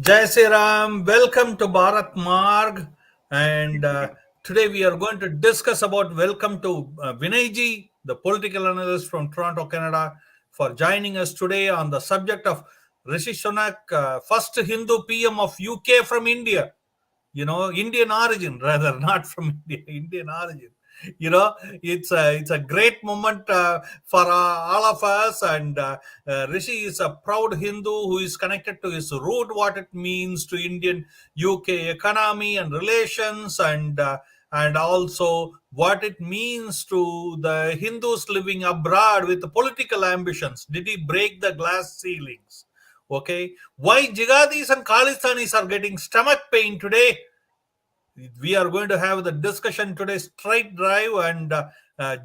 Jai Sri Ram, welcome to Bharat Marg, and today we are going to discuss about welcome to Vinay Ji, the political analyst from Toronto, Canada, for joining us today on the subject of Rishi Sunak, first Hindu PM of UK from India. Indian origin rather, not from India, Indian origin. you know it's a great moment for all of us, and Rishi is a proud Hindu who is connected to his root, what it means to Indian UK economy and relations, and also what it means to the Hindus living abroad with political ambitions. Did he break the glass ceilings? Okay, why Jihadis and Khalistanis are getting stomach pain today? We are going to have the discussion today, straight drive, and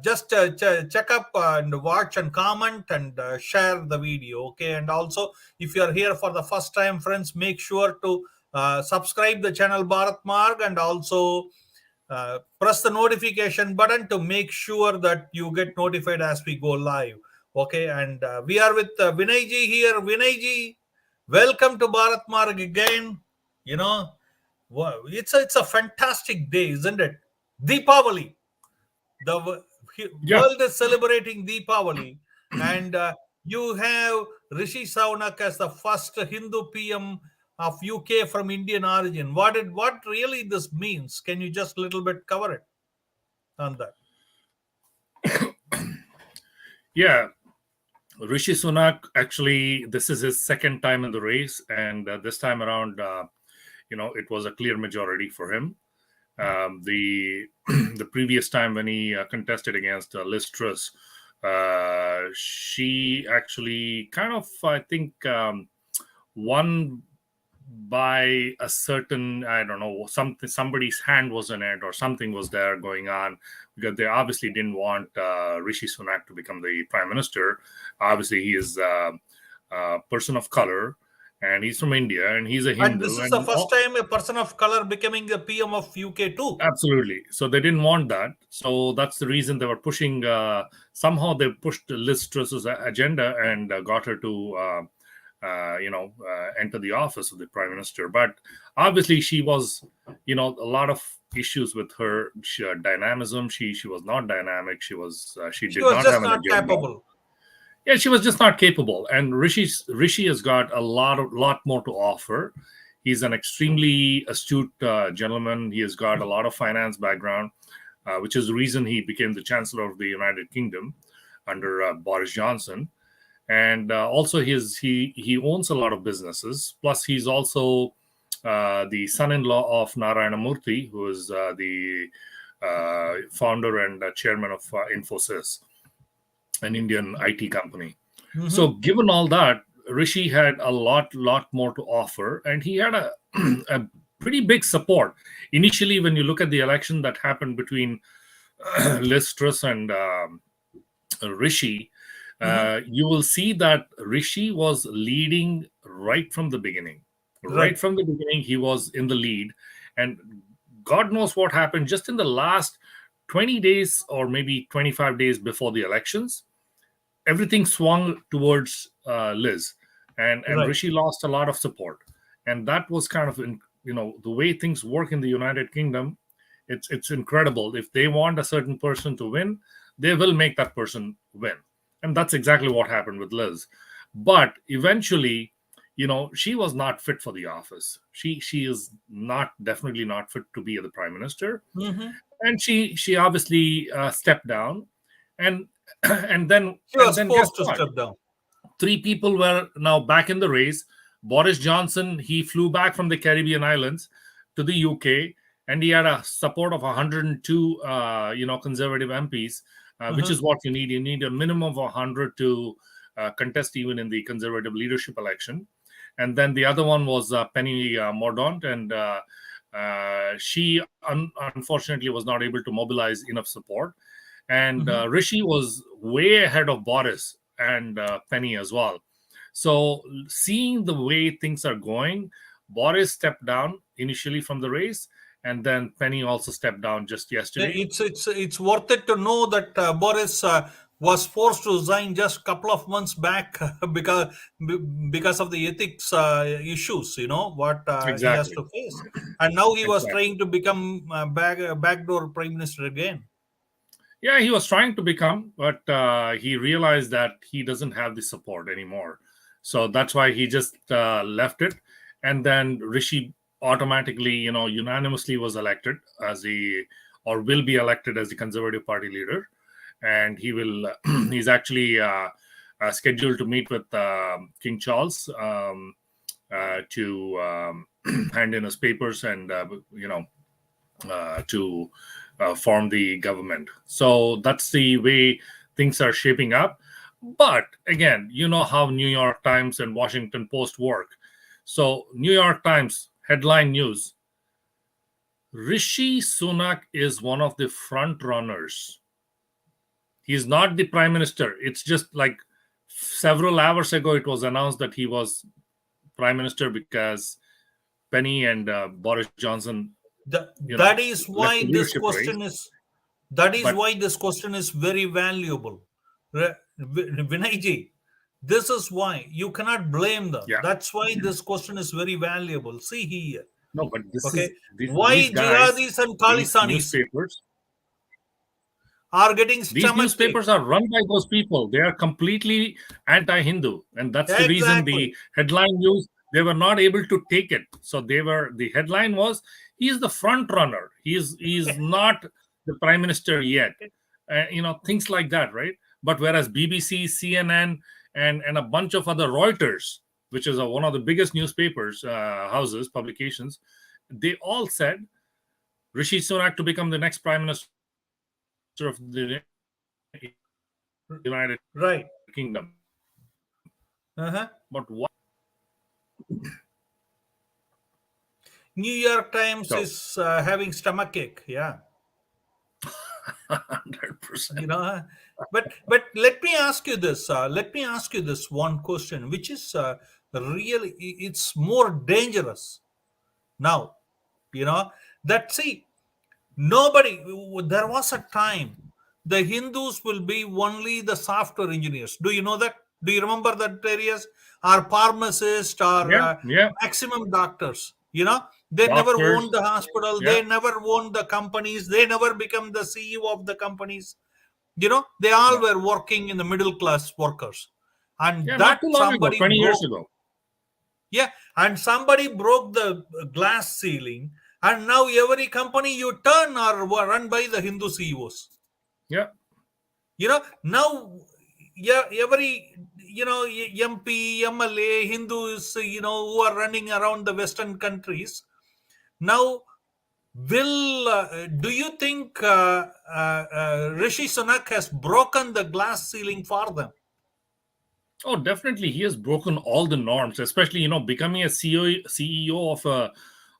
just check up and watch and comment and share the video. Okay, and also, if you are here for the first time, friends, make sure to subscribe the channel Bharat Marg, and also press the notification button to make sure that you get notified as we go live. Okay, and we are with Vinay Ji here. Vinay Ji, welcome to Bharat Marg again. you know Wow, it's a fantastic day, isn't it? Deepavali. Yeah, World is celebrating Deepavali, and you have Rishi Sunak as the first Hindu PM of UK from Indian origin. What really this means? Can you just little bit cover it on that? yeah. Rishi Sunak, actually, this is his second time in the race, and this time around, it was a clear majority for him. The the previous time when he contested against Liz Truss, she actually kind of, I think, won by a certain, I don't know, somebody's hand was in it or something was there going on, because they obviously didn't want Rishi Sunak to become the prime minister. Obviously he is a person of color, and he's from India, and he's a And this Hindu, is the and first time a person of color becoming the PM of UK too. absolutely. So they didn't want that. So that's the reason they were pushing. Somehow they pushed Liz Truss's agenda and got her to, enter the office of the prime minister. But obviously, she was, a lot of issues with her dynamism. She was not dynamic. She She did was not have just an not agenda. capable. Yeah, she was just not capable. And Rishi has got a lot more to offer. He's an extremely astute gentleman. He has got a lot of finance background, which is the reason he became the Chancellor of the United Kingdom under Boris Johnson. And also, he owns a lot of businesses. Plus, he's also the son-in-law of Narayana Murthy, who is the founder and chairman of Infosys, an Indian IT company. So, Mhm. given all that, Rishi had a lot more to offer, and he had a, a pretty big support. Initially, when you look at the election that happened between Liz Truss and Rishi, Mhm. you will see that Rishi was leading right from the beginning. Right Right. from the beginning, he was in the lead, and God knows what happened just in the last 20 days or maybe 25 days before the elections. Everything swung towards Liz, and Right. Rishi lost a lot of support, and that was kind of the way things work in the United Kingdom. It's incredible. If they want a certain person to win, they will make that person win, and that's exactly what happened with Liz. But eventually, she was not fit for the office. She is not definitely not fit to be the prime minister, Mhm. and she obviously stepped down, and and then She and was then guess forced to what? step down. Three people were now back in the race. Boris Johnson, he flew back from the Caribbean islands to the UK, and he had a support of 102 conservative MPs, which Uh-huh. is what you need. You need a minimum of 100 to contest even in the conservative leadership election. And then the other one was Penny Mordaunt, and she unfortunately was not able to mobilize enough support. And Mhm. Rishi was way ahead of Boris and Penny as well. So, seeing the way things are going, Boris stepped down initially from the race, and then Penny also stepped down just Yeah, yesterday. it's worth it to know that Boris was forced to resign just a couple of months back because of the ethics issues. You know what he has Exactly. to face, and now he was Exactly. trying to become backdoor prime minister again. Yeah, he was trying to become, but he realized that he doesn't have the support anymore. So that's why he just left it. And then Rishi automatically, unanimously was elected as the, or will be elected as the Conservative Party leader. And he will, he's actually scheduled to meet with King Charles to hand in his papers and, to form the government. So that's the way things are shaping up. But again, you know how New York Times and Washington Post work. So New York Times headline news: Rishi Sunak is one of the front runners. He's not the prime minister. It's just like several hours ago it was announced that he was prime minister because Penny and Boris Johnson, That is left why the this leadership race. question is. That is But why this question is very valuable. Vinay Ji, this is why you cannot blame them. yeah, That's why this question is very valuable. See here, no, but this okay? is these Why guys, jihadis and these khalistanis newspapers, are getting these stomach ache? newspapers are run by those people. They are completely anti-Hindu, and that's the reason Exactly. the headline news, they were not able to take it. So the headline was, he is the front runner. He is not the prime minister yet. Things like that, right? But whereas BBC, CNN, and a bunch of other, Reuters, which is one of the biggest newspapers houses publications, they all said Rishi Sunak to become the next prime minister of the United Right. Kingdom. Uh-huh. But what? New York Times So is having stomach ache. Yeah. 100%. But let me ask you this. Let me ask you this one question, which is really it's more dangerous now. You know that see nobody. There was a time the Hindus will be only the software engineers. Do you know that? Do you remember that areas? Our pharmacists, our Yeah, yeah. maximum doctors. They never owned Doctors. the hospital. Yeah, They never owned the companies. They never become the CEO of the companies. They all yeah, were working in the middle class workers, and yeah. Not too that long ago, somebody 20 years broke. ago. Yeah, and somebody broke the glass ceiling, and now every company you turn are run by the Hindu CEOs. Yeah, Now, yeah, every MP, MLA, Hindus, who are running around the Western countries now. Will do you think Rishi Sunak has broken the glass ceiling for them? oh, definitely. He has broken all the norms, especially becoming a CEO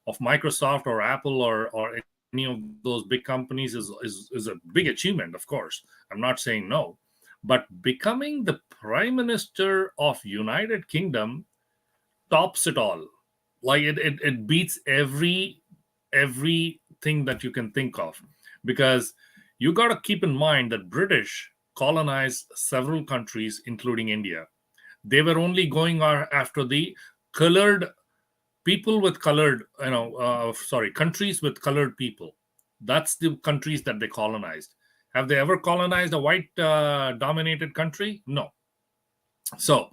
of Microsoft or Apple or any of those big companies is a big achievement. Of course, I'm not saying no, but becoming the prime minister of United Kingdom tops it all. Like it beats everything that you can think of, because you got to keep in mind that British colonized several countries including India. They were only going after the colored people with colored, countries with colored people. That's the countries that they colonized. Have they ever colonized a white dominated country? No. So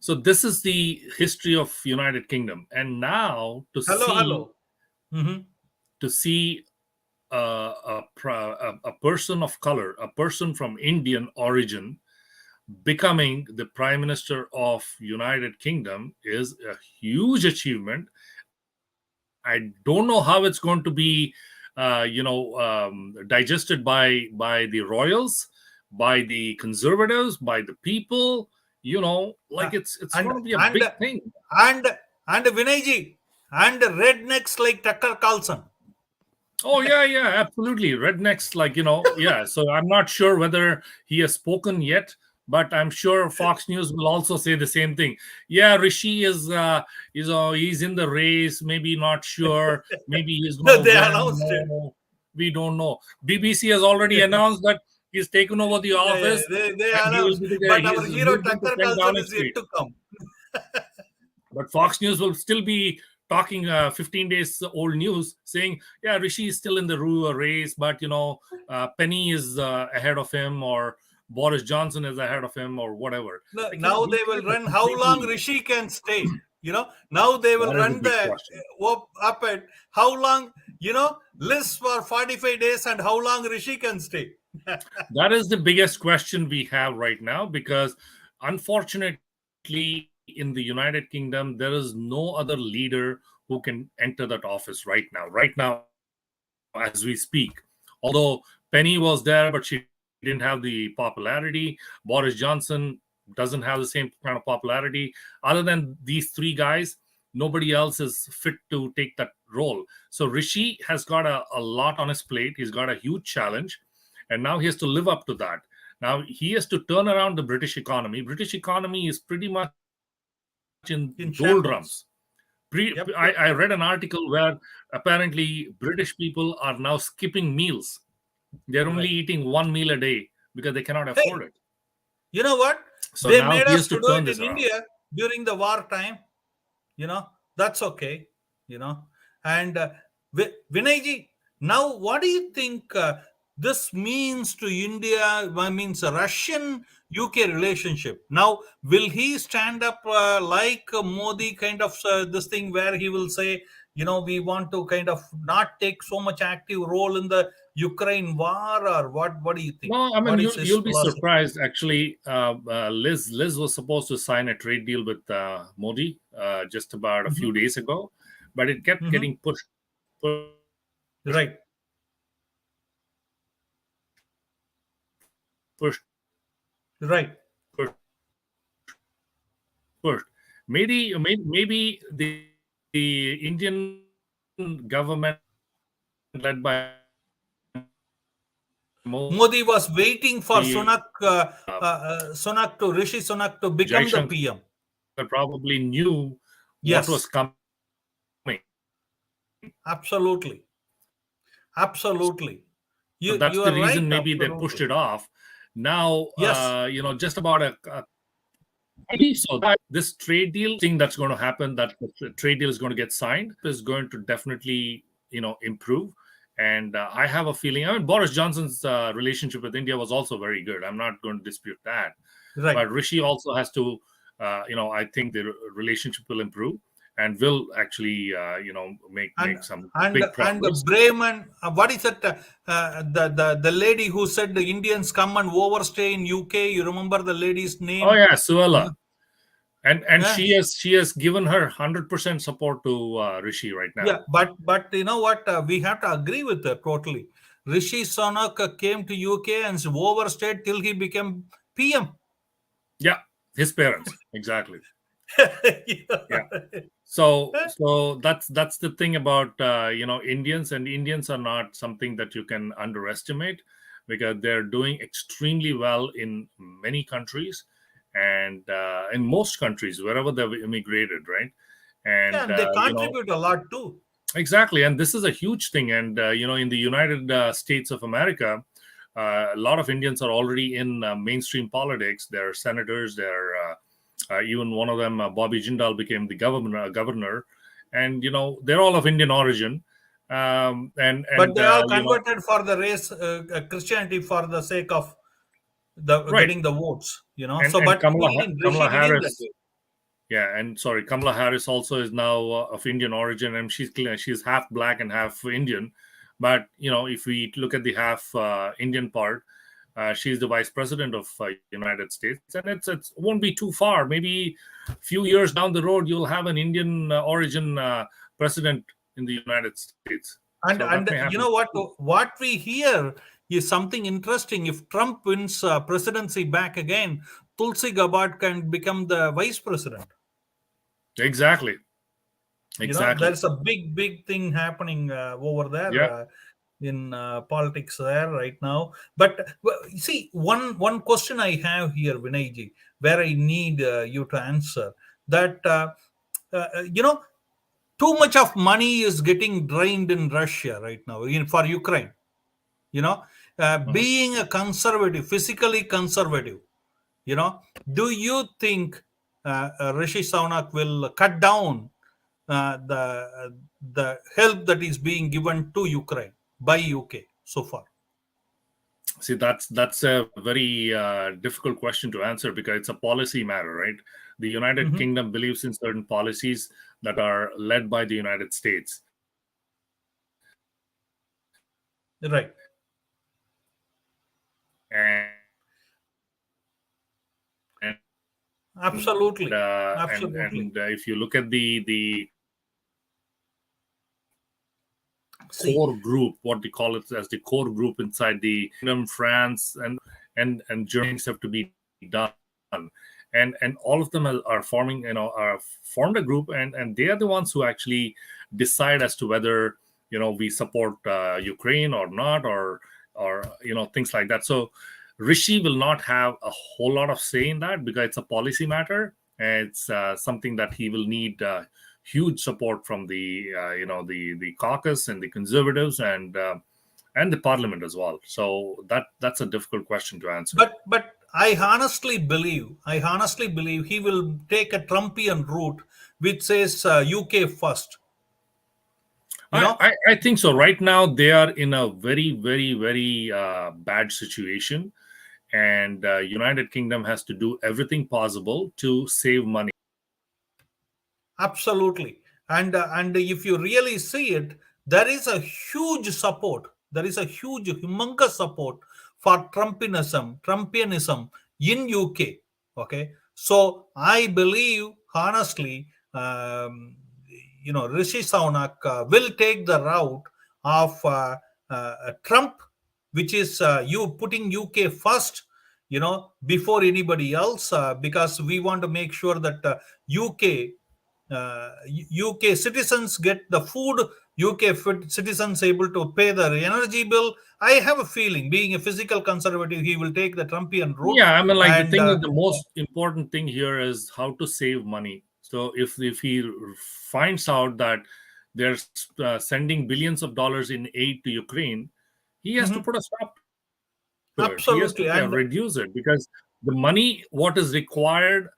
so this is the history of United Kingdom. And now to Hello, see hello. Hmm. to see a person of color, a person from Indian origin, becoming the prime minister of United Kingdom is a huge achievement. I don't know how it's going to be digested by the royals, by the conservatives, by the people. Like it's and going to be a and big thing. and and Vinay Ji, and rednecks like Tucker Carlson. Oh yeah, yeah, absolutely. Rednecks, like yeah. So I'm not sure whether he has spoken yet, but I'm sure Fox News will also say the same thing. Yeah, Rishi he's in the race. Maybe not sure. Maybe he's going No, to they win. announced it. No, we don't know. BBC has already announced that He's taken over the Yeah, yeah. office, They and he will announced, be but he our is hero moved into Tucker 10 Carlson Downing is yet Street. to come. But Fox News will still be talking 15 days old news, saying, yeah, Rishi is still in the race, but Penny is ahead of him, or Boris Johnson is ahead of him, or whatever. No, Like, now these they will guys are run how long completely. Rishi can stay. Now they will That is a run big the question. up at how long, list for 45 days and how long Rishi can stay. That is the biggest question we have right now, because unfortunately, in the United Kingdom, there is no other leader who can enter that office right now. As we speak. Although Penny was there, but she didn't have the popularity. Boris Johnson doesn't have the same kind of popularity. Other than these three guys, nobody else is fit to take that role. So Rishi has got a lot on his plate. He's got a huge challenge, and now he has to live up to that. Now he has to turn around the British economy. British economy is pretty much in doldrums. In shambles. I Yep, read an yep. article where apparently British people are now skipping meals. They're only Right. eating one meal a day because they cannot afford Hey, it. you know what? So They now made he has us to to do turn it this in around. India during the wartime. That's okay. You know, and Vinay Ji, now what do you think this means to India? Means a Russian UK relationship. Now, will he stand up like Modi kind of this thing where he will say, we want to kind of not take so much active role in the Ukraine war, or what? What do you think? No, I mean What is his you'll be philosophy? surprised. Actually, Liz was supposed to sign a trade deal with Modi just about a Hmm. few days ago, but it kept Hmm. getting pushed, Right, right. pushed. Maybe the Indian government led by Modi Modi was waiting for Sunak to Rishi Sunak to become the Jaishankar PM. probably knew what was Yes, coming. absolutely, absolutely. So that's You the are reason right. maybe they pushed Absolutely. it off. Now, Yes, just about maybe so that this trade deal thing that's going to happen, that the trade deal is going to get signed, is going to definitely improve. And I have a feeling. I mean, Boris Johnson's relationship with India was also very good. I'm not going to dispute that. right. But Rishi also has to, I think the relationship will improve and will actually, And make some and big and progress. Bremen, what is it? The lady who said the Indians come and overstay in UK. You remember the lady's Oh name? yeah, You Suella. know? And Yeah, she has given her 100% support to Rishi right yeah. now. But you know what? We have to agree with her totally. Rishi Sunak came to UK and overstayed till he became PM. Yeah, his parents, exactly. Yeah. Yeah. So that's the thing about Indians, and Indians are not something that you can underestimate, because they're doing extremely well in many countries, and in most countries wherever they've immigrated, right? Yeah, And and they contribute a lot too. exactly, and this is a huge thing. And in the United States of America, a lot of Indians are already in mainstream politics. They're senators. They're even one of them, Bobby Jindal, became the governor, and they're all of Indian origin. But And they all converted for the race, Christianity for the sake of the right, getting the votes. and So, and but he didn't. Kamala Rishi didn't that Harris. way. Yeah, and sorry, Kamala Harris also is now of Indian origin, and she's half black and half Indian. But if we look at the half Indian part, she's the vice president of United States, and it won't be too far. Maybe a few years down the road, you'll have an Indian origin president in the United States. So that And may you happen. know what? What we hear is something interesting. If Trump wins presidency back again, Tulsi Gabbard can become the vice president. Exactly, exactly. There's a big thing happening over there Yeah. in politics there right now. But see, one question I have here, Vinayji, where I need you to answer that. You know, too much of money is getting drained in Russia right now, for Ukraine. You know, Mhm. being a conservative, physically conservative, do you think Rishi Sunak will cut down the help that is being given to Ukraine by UK so far? See, that's a very difficult question to answer because it's a policy matter, right? The United Hmm. Kingdom believes in certain policies that are led by the United States, Right. and Absolutely. Absolutely. if you look at the See. core group, what we call it as the core group inside the Kingdom, France, and Germany, have to be done, and all of them are forming, are formed a group, and they are the ones who actually decide as to whether we support Ukraine or not, or things like that. So Rishi will not have a whole lot of say in that because it's a policy matter. And it's something that he will need huge support from the the caucus and the conservatives and the parliament as well. So that's a difficult question to answer. But I honestly believe he will take a Trumpian route, which says UK first. You I, know, I I think so. Right now they are in a very very very bad situation, and United Kingdom has to do everything possible to save money. absolutely. And if you really see it, there is a huge support. There is a huge, humongous support for Trumpianism in UK. Okay, so I believe honestly, Rishi Sunak will take the route of Trump, which is you putting UK first, before anybody else, because we want to make sure that UK citizens get the food, citizens able to pay their energy bill. I have a feeling, being a physical conservative, he will take the Trumpian route. Yeah, I mean, like, the And thing is, the most important thing here is how to save money. So if he finds out that they're sending billions of dollars in aid to Ukraine, he has to Mhm, put a stop to it. He has to absolutely. reduce it, because the money what is required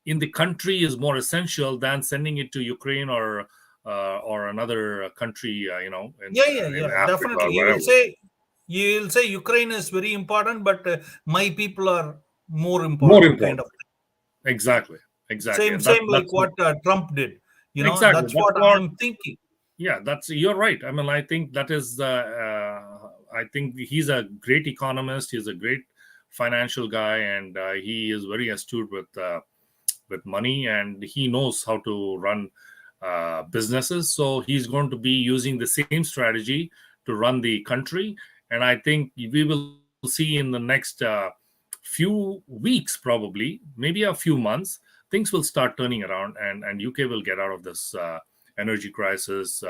in the country is more essential than sending it to Ukraine or another country, Yeah, yeah, in yeah, Africa definitely. or wherever. You will say Ukraine is very important, but my people are more More important, kind of important, exactly, exactly, same and that same like that's what Trump did. exactly That's that's what what. I'm thinking. Yeah, that's you're right. I mean, I think that is I think he's a great economist, he's a great financial guy, and he is very astute with money, and he knows how to run businesses. So he's going to be using the same strategy to run the country, and I think we will see in the next few weeks, probably maybe a few months, things will start turning around, and UK will get out of this energy crisis,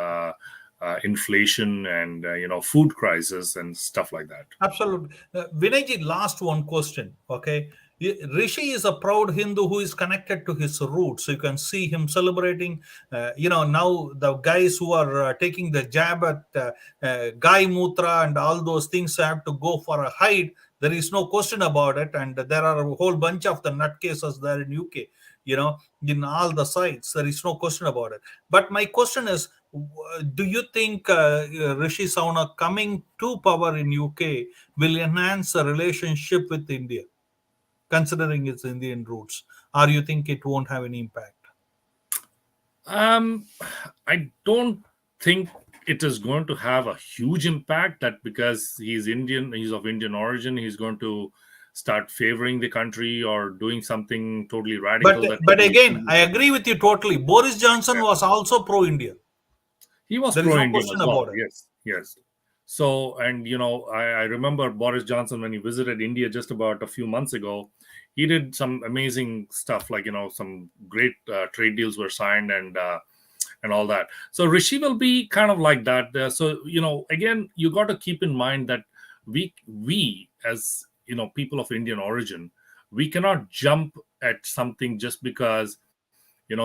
inflation, and food crisis and stuff like that. Absolutely. Vinay ji, last one question. Okay. Rishi is a proud Hindu who is connected to his roots. So you can see him celebrating. Now the guys who are taking the jab at Gai Mutra and all those things have to go for a hide. There is no question about it. And there are a whole bunch of the nutcases there in UK, in all the sites. There is no question about it. But my question is, do you think Rishi Sunak coming to power in UK will enhance the relationship with India, considering its Indian roots, or you think it won't have any impact? um I don't think it is going to have a huge impact, that because he's of Indian origin, he's going to start favoring the country or doing something totally But radical that but he again, I agree with you totally. Boris Johnson yeah. was also pro-India. He was There is no pro-Indian question as well. about it. Yes, yes. So, and I remember Boris Johnson when he visited India just about a few months ago. He did some amazing stuff, like some great trade deals were signed, and all that. So Rishi will be kind of like that. So again, you got to keep in mind that we as people of Indian origin, we cannot jump at something just because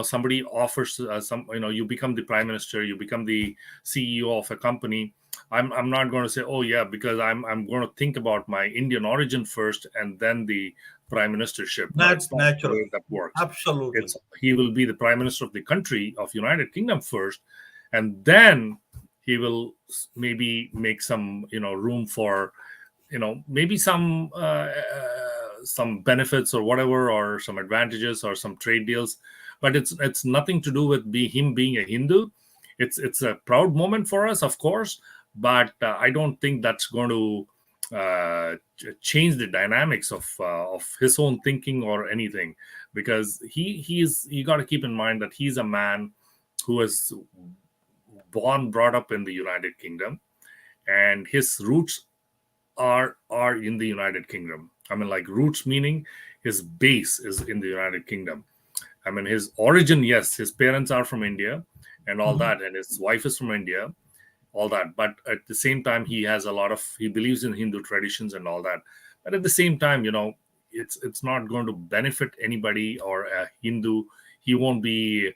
somebody offers you become the prime minister, you become the CEO of a company. I'm not going to say, oh yeah, because I'm going to think about my Indian origin first and then the prime ministership. No, it's not the Natural. way that works. Absolutely. He will be the prime minister of the country of United Kingdom first, and then he will maybe make some room for maybe some benefits or whatever, or some advantages or some trade deals. But it's nothing to do with him being a Hindu. It's a proud moment for us, of course, but I don't think that's going to change the dynamics of his own thinking or anything, because you got to keep in mind that he's a man who was brought up in the United Kingdom, and his roots are in the United Kingdom. I mean, like, roots meaning his base is in the United Kingdom. I mean, his origin, yes, his parents are from India and all that, and his wife is from India, all that. But at the same time, he believes in Hindu traditions and all that. But at the same time, it's not going to benefit anybody or a Hindu. He won't be,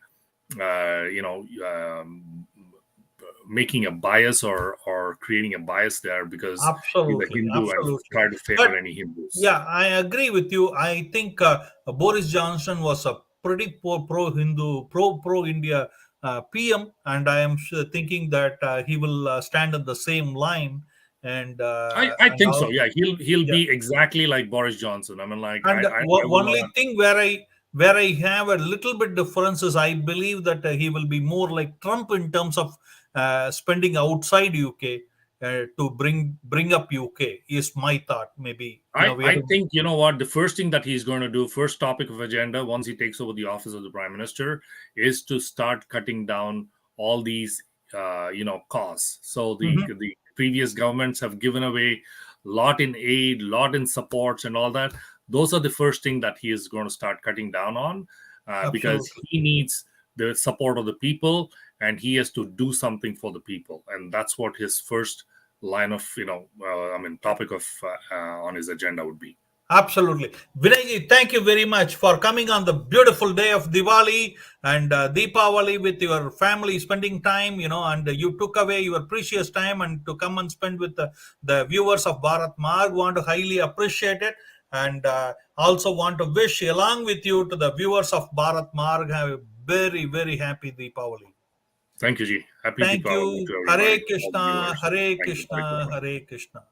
making a bias or creating a bias there because he's a Absolutely. Hindu and Absolutely. try to favor But any Hindus. yeah, I agree with you. I think Boris Johnson was a pretty pro-Hindu, pro-India PM, and I am thinking that he will stand on the same line. And I and think so. also, Yeah, he'll yeah. be exactly like Boris Johnson. I mean, like, And I would only not. thing where I have a little bit difference is I believe that he will be more like Trump in terms of spending outside UK to bring up UK. Is my thought. Maybe we are. I think, you know what, the first thing that he's going to do, first topic of agenda, once he takes over the office of the prime minister, is to start cutting down all these costs. So Mhm. the previous governments have given away lot in aid, lot in supports and all that. Those are the first thing that he is going to start cutting down on, because Absolutely. he needs the support of the people, and he has to do something for the people, and that's what his first line of topic of on his agenda would be. Absolutely. Vinay, thank you very much for coming on the beautiful day of Diwali and Deepavali with your family, spending time, and you took away your precious time and to come and spend with the viewers of Bharat Marg. Want to highly appreciate it. And also want to wish along with you to the viewers of Bharat Marg have a very, very happy Deepavali. Thank you, Ji. Happy Thank Deepavali you. to Hare everybody, all the Krishna, viewers. Hare Thank you. Krishna, Hare Krishna.